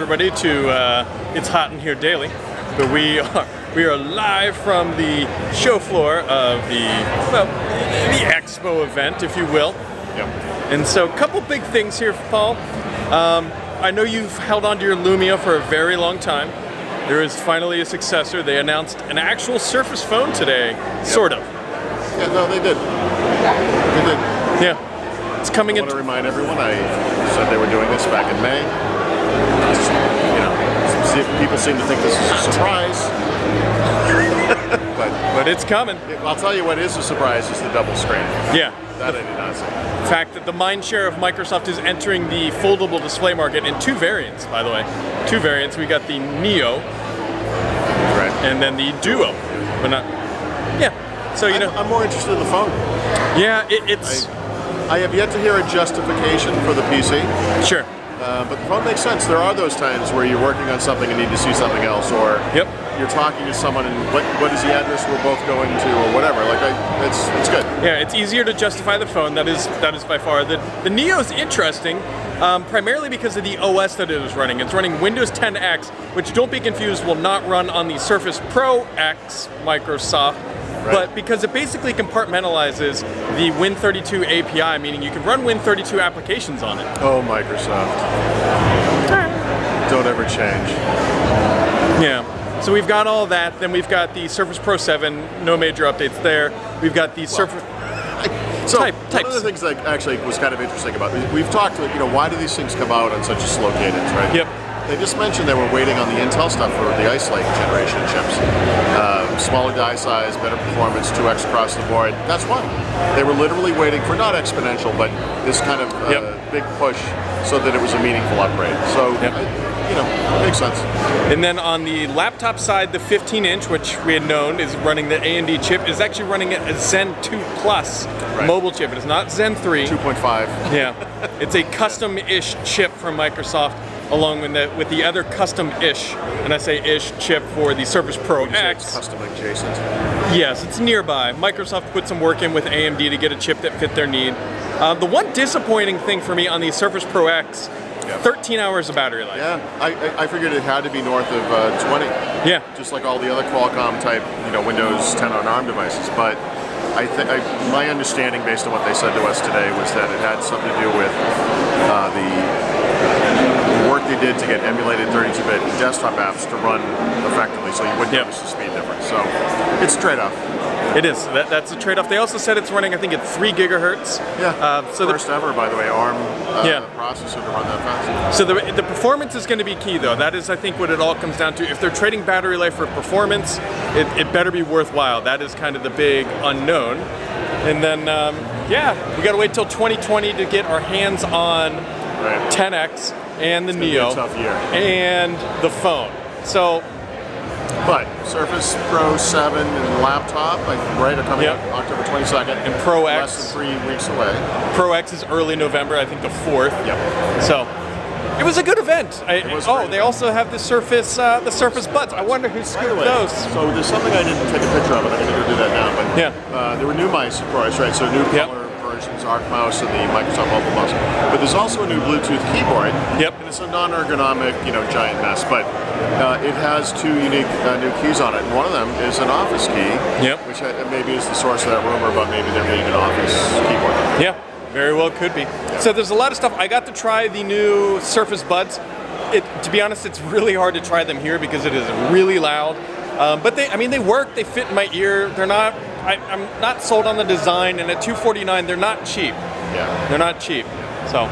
everybody to It's Hot in Here Daily. But we are live from the show floor of the expo event, if you will. Yep. And so, a couple big things here, Paul. I know you've held on to your Lumia for a very long time. There is finally a successor. They announced an actual Surface phone today, sort of. Yeah, no, they did. They did. Yeah. It's coming I want to remind everyone, I said they were doing this back in May. People seem to think this is a surprise. but it's coming. I'll tell you what is a surprise is the double screen. Yeah. That I did not see. The fact that the mind share of Microsoft is entering the foldable display market in two variants, by the way. Two variants. We got the Neo. Right. And then the Duo. But not... Yeah. So, I'm more interested in the phone. Yeah, it's... I have yet to hear a justification for the PC. Sure. But the phone makes sense. There are those times where you're working on something and need to see something else, or you're talking to someone and what is the address we're both going to, or whatever. It's good. Yeah, it's easier to justify the phone. That is by far. The Neo is interesting, primarily because of the OS that it is running. It's running Windows 10 X, which, don't be confused, will not run on the Surface Pro X Microsoft. Right. But because it basically compartmentalizes the Win32 API, meaning you can run Win32 applications on it. Oh, Microsoft. Don't ever change. Yeah. So we've got all that. Then we've got the Surface Pro 7, no major updates there. We've got the Surface... One of the things that actually was kind of interesting about it, we've talked, why do these things come out on such a slow cadence, right? Yep. They just mentioned they were waiting on the Intel stuff for the Ice Lake generation chips. Smaller die size, better performance, 2x across the board. That's why. They were literally waiting for not exponential, but this kind of big push so that it was a meaningful upgrade. So, it makes sense. And then on the laptop side, the 15-inch, which we had known is running the AMD chip, is actually running a Zen 2 Plus mobile chip. It is not Zen 3. 2.5. Yeah. It's a custom-ish chip from Microsoft, along with the other custom-ish, and I say ish, chip for the Surface Pro X. It's custom adjacent. Yes, it's nearby. Microsoft put some work in with AMD to get a chip that fit their need. The one disappointing thing for me on the Surface Pro X, 13 hours of battery life. Yeah, I figured it had to be north of 20. Yeah. Just like all the other Qualcomm type, Windows 10 on ARM devices. But my understanding, based on what they said to us today, was that it had something to do with the work they did to get emulated 32-bit desktop apps to run effectively, so you wouldn't notice the speed difference. So it's a trade-off. It is. That's a trade-off. They also said it's running, I think, at 3 gigahertz. Yeah. So first ever, by the way, ARM processor to run that fast. So the performance is going to be key, though. That is, I think, what it all comes down to. If they're trading battery life for performance, it better be worthwhile. That is kind of the big unknown. And then, we got to wait till 2020 to get our hands on 10X and the Neo. It's gonna be a tough year. And the phone. So. But Surface Pro 7 and laptop, are coming out October 22nd. And Pro X. Less than 3 weeks away. Pro X is early November, I think the 4th. Yep. So, it was a good event. They also have the Surface Buds. I wonder who scooped those. So there's something I didn't take a picture of, and I'm going to go do that now. But there were new mice, of course, right? So new color versions, Arc mouse and the Microsoft Mobile mouse. But there's also a new Bluetooth keyboard. Yep. And it's a non-ergonomic, giant mess. But it has 2 unique new keys on it. And one of them is an Office key, which maybe is the source of that rumor about maybe there being an Office keyboard. Yeah, very well could be. Yeah. So there's a lot of stuff. I got to try the new Surface Buds. To be honest, it's really hard to try them here because it is really loud. But they work. They fit in my ear. They're not. I'm not sold on the design, and at $249, they're not cheap. Yeah, they're not cheap. So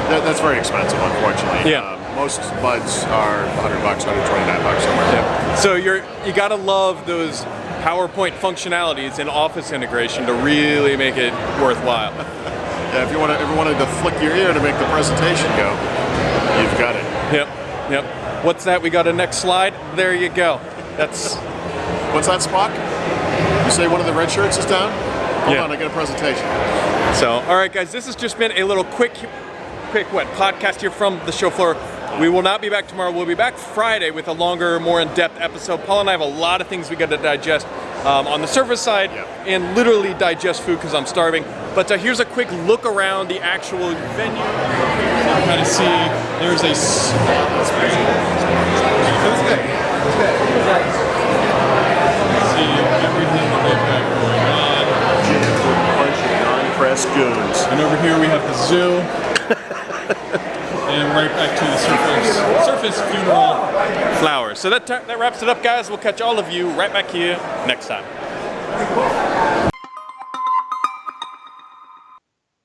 that's very expensive, unfortunately. Yeah. Most buds are $100, $129 somewhere. Yeah. So you gotta love those PowerPoint functionalities and Office integration to really make it worthwhile. Yeah, if you wanted to flick your ear to make the presentation go, you've got it. Yep. What's that? We got a next slide. There you go. That's. What's that, Spock? You say one of the red shirts is down? Hold on, I got a presentation. So, all right, guys, this has just been a little quick podcast here from the show floor. We will not be back tomorrow. We'll be back Friday with a longer, more in-depth episode. Paul and I have a lot of things we got to digest on the Surface side and literally digest food because I'm starving. But here's a quick look around the actual venue. So you kind of see there's a. See everything that they've got going on. Bunch of non-pressed goons. And over here we have the zoo. And right back to the surface funeral flowers. So that wraps it up, guys. We'll catch all of you right back here next time.